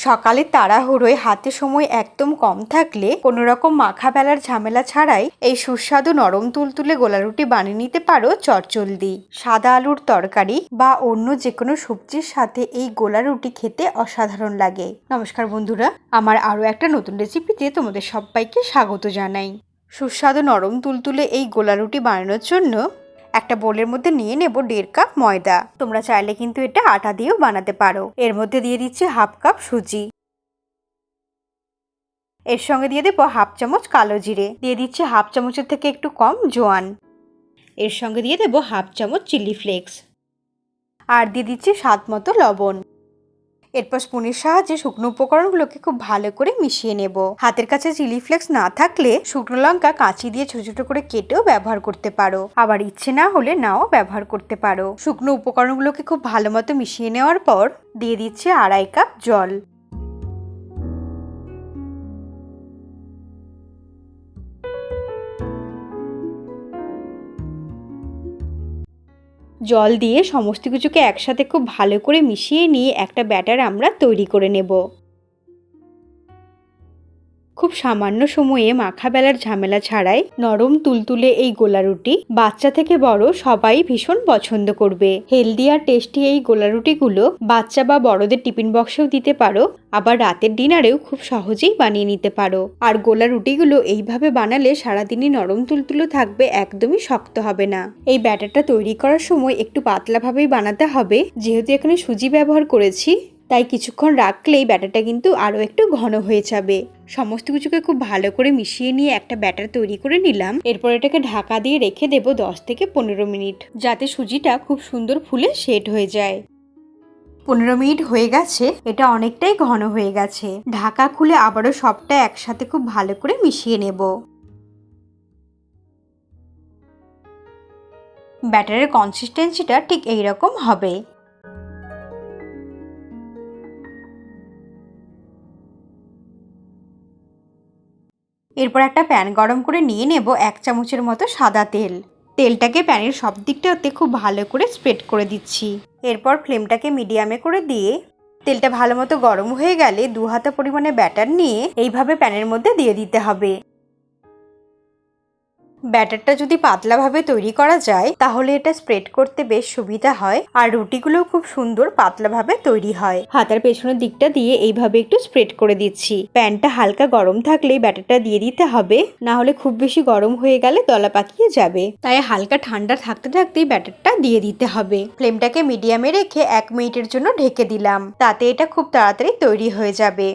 সকালে তাড়াহুড়োয় হাতে সময় একদম কম থাকলে কোনো রকম মাখা বেলার ঝামেলা ছাড়াই এই সুস্বাদু নরম তুলতুলে গোলা রুটি বানিয়ে নিতে পারো চটজলদি। সাদা আলুর তরকারি বা অন্য যে কোনো সবজির সাথে এই গোলা রুটি খেতে অসাধারণ লাগে। নমস্কার বন্ধুরা, আমার আরও একটা নতুন রেসিপিতে তোমাদের সবাইকে স্বাগত জানাই। সুস্বাদু নরম তুলতুলে এই গোলা রুটি বানানোর জন্য একটা বোলের মধ্যে নিয়ে নেব 1.5 কাপ ময়দা। তোমরা চাইলে কিন্তু এটা আটা দিয়েও বানাতে পারো। এর মধ্যে দিয়ে দিচ্ছি 1/2 কাপ সুজি। এর সঙ্গে দিয়ে দেবো 1/2 চামচ কালো জিরে, দিয়ে দিচ্ছি 1/2 চামচের থেকে একটু কম জোয়ান। এর সঙ্গে দিয়ে দেবো 1/2 চামচ চিলি ফ্লেক্স, আর দিয়ে দিচ্ছি স্বাদ মতো লবণ। এরপর স্পুনের সাহায্যে শুকনো উপকরণগুলোকে খুব ভালো করে মিশিয়ে নেব। হাতের কাছে চিলি ফ্লেক্স না থাকলে শুকনো লঙ্কা কাঁচি দিয়ে ছোট ছোট করে কেটেও ব্যবহার করতে পারো, আবার ইচ্ছে না হলে নাও ব্যবহার করতে পারো। শুকনো উপকরণগুলোকে খুব ভালো মতো মিশিয়ে নেওয়ার পর দিয়ে দিচ্ছি 2.5 কাপ জল। জল দিয়ে সমস্ত কিছুকে একসাথে খুব ভালো করে মিশিয়ে নিয়ে একটা ব্যাটার আমরা তৈরি করে নেব। খুব সামান্য সময়ে মাখা বেলার ঝামেলা ছাড়াই নরম তুলতুলে এই গোলা রুটি বাচ্চা থেকে বড় সবাই ভীষণ পছন্দ করবে। হেলদি আর টেস্টি এই গোলা রুটিগুলো বাচ্চা বা বড়দের টিফিন বক্সেও দিতে পারো, আবার রাতের ডিনারেও খুব সহজেই বানিয়ে নিতে পারো। আর গোলা রুটিগুলো এইভাবে বানালে সারাদিনই নরম তুলতুলে থাকবে, একদমই শক্ত হবে না। এই ব্যাটারটা তৈরি করার সময় একটু পাতলাভাবেই বানাতে হবে, যেহেতু এখানে সুজি ব্যবহার করেছি তাই কিছুক্ষণ রাখলেই ব্যাটারটা কিন্তু আরও একটু ঘন হয়ে যাবে। সমস্ত কিছুকে খুব ভালো করে মিশিয়ে নিয়ে একটা ব্যাটার তৈরি করে নিলাম। এরপর এটাকে ঢাকা দিয়ে রেখে দেব 10 থেকে 15 মিনিট, যাতে সুজিটা খুব সুন্দর ফুলে সেট হয়ে যায়। 15 মিনিট হয়ে গেছে, এটা অনেকটাই ঘন হয়ে গেছে। ঢাকা খুলে আবারও সবটা একসাথে খুব ভালো করে মিশিয়ে নেব। ব্যাটারের কনসিস্টেন্সিটা ঠিক এইরকম হবে। এরপর একটা প্যান গরম করে নিয়ে নেব 1 চামচের মতো সাদা তেল। তেলটাকে প্যানের সব দিকটাতে খুব ভালো করে স্প্রেড করে দিচ্ছি। এরপর ফ্লেমটাকে মিডিয়ামে করে দিয়ে তেলটা ভালো মতো গরম হয়ে গেলে 2 হাতা পরিমাণে ব্যাটার নিয়ে এইভাবে প্যানের মধ্যে দিয়ে দিতে হবে। ব্যাটারটা যদি পাতলাভাবে তৈরি করা যায় তাহলে এটা স্প্রেড করতে বেশ সুবিধা হয়, আর রুটিগুলো খুব সুন্দর পাতলাভাবে তৈরি হয়। হাতার পেছনের দিকটা দিয়ে এইভাবে একটু স্প্রেড করে দিচ্ছি। প্যানটা হালকা গরম থাকলেই ব্যাটারটা দিয়ে দিতে হবে, না হলে খুব বেশি গরম হয়ে গেলে দলা পাকিয়ে যাবে। তাই হালকা ঠান্ডা থাকতে থাকতেই ব্যাটারটা দিয়ে দিতে হবে। ফ্লেমটাকে মিডিয়ামে রেখে 1 মিনিটের জন্য ঢেকে দিলাম, তাতে এটা খুব তাড়াতাড়ি তৈরি হয়ে যাবে।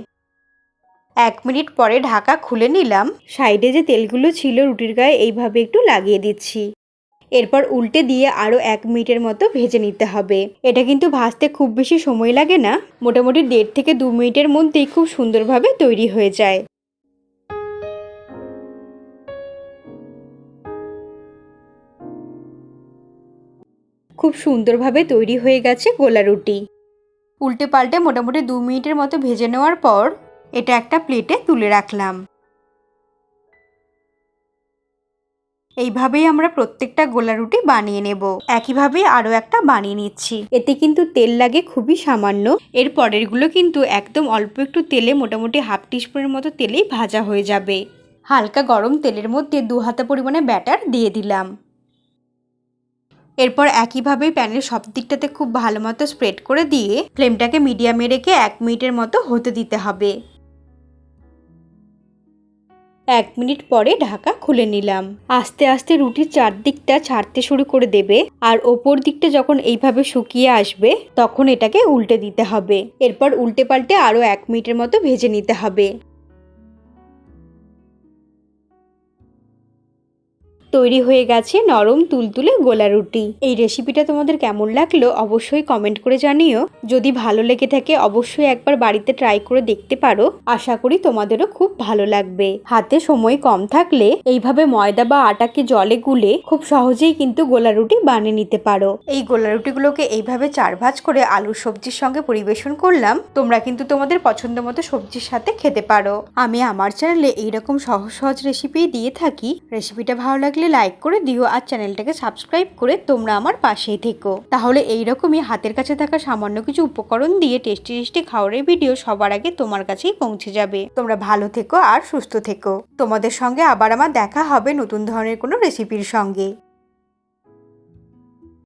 1 মিনিট পরে ঢাকা খুলে নিলাম। সাইডে যে তেলগুলো ছিল রুটির গায়ে এইভাবে একটু লাগিয়ে দিচ্ছি। এরপর উল্টে দিয়ে আরও 1 মিনিটের মতো ভেজে নিতে হবে। এটা কিন্তু ভাজতে খুব বেশি সময় লাগে না, মোটামুটি 1.5 থেকে 2 মিনিটের মধ্যেই খুব সুন্দরভাবে তৈরি হয়ে যায়। খুব সুন্দরভাবে তৈরি হয়ে গেছে গোলা রুটি। উল্টে পাল্টে মোটামুটি 2 মিনিটের মতো ভেজে নেওয়ার পর এটা একটা প্লেটে তুলে রাখলাম। এইভাবেই আমরা প্রত্যেকটা গোলা রুটি বানিয়ে নেব। একইভাবে আরও একটা বানিয়ে নিচ্ছি। এতে কিন্তু তেল লাগে খুবই সামান্য। এর পরেরগুলো কিন্তু একদম অল্প একটু তেলে, মোটামুটি 1/2 টিস্পুনের মতো তেলেই ভাজা হয়ে যাবে। হালকা গরম তেলের মধ্যে 2 হাতা পরিমাণে ব্যাটার দিয়ে দিলাম। এরপর একইভাবেই প্যানের সব দিকটাতে খুব ভালো মতো স্প্রেড করে দিয়ে ফ্লেমটাকে মিডিয়ামে রেখে 1 মিনিটের মতো হতে দিতে হবে। 1 মিনিট পরে ঢাকা খুলে নিলাম। আস্তে আস্তে রুটির চারদিকটা ছাড়তে শুরু করে দেবে, আর ওপর দিকটা যখন এইভাবে শুকিয়ে আসবে তখন এটাকে উল্টে দিতে হবে। এরপর উল্টে পাল্টে আরও 1 মিনিটের মতো ভেজে নিতে হবে। তৈরি হয়ে গেছে নরম তুলতুলে গোলা রুটি। এই রেসিপিটা তোমাদের কেমন লাগলো অবশ্যই কমেন্ট করে জানিও। যদি ভালো লেগে থাকে অবশ্যই একবার বাড়িতে ট্রাই করে দেখতে পারো। আশা করি তোমাদেরও খুব ভালো লাগবে। হাতে সময় কম থাকলে এইভাবে ময়দা বা আটাকে জলে গুলে খুব সহজেই কিন্তু গোলা রুটি বানিয়ে নিতে পারো। এই গোলা রুটিগুলোকে এইভাবে 4 ভাঁজ করে আলুর সবজির সঙ্গে পরিবেশন করলাম। তোমরা কিন্তু তোমাদের পছন্দ মতো সবজির সাথে খেতে পারো। আমি আমার চ্যানেলে এইরকম সহজ সহজ রেসিপি দিয়ে থাকি। রেসিপিটা ভালো লাগলে লাগলে লাইক করে দিও আর চ্যানেলটাকে সাবস্ক্রাইব করে তোমরা আমার পাশেই থেকো। তাহলে এইরকমই হাতের কাছে থাকা সামান্য কিছু উপকরণ দিয়ে টেস্টি টেস্টি খাবারের ভিডিও সবার আগে তোমার কাছেই পৌঁছে যাবে। তোমরা ভালো থেকো আর সুস্থ থেকো। তোমাদের সঙ্গে আবার আমার দেখা হবে নতুন ধরনের কোনো রেসিপির সঙ্গে।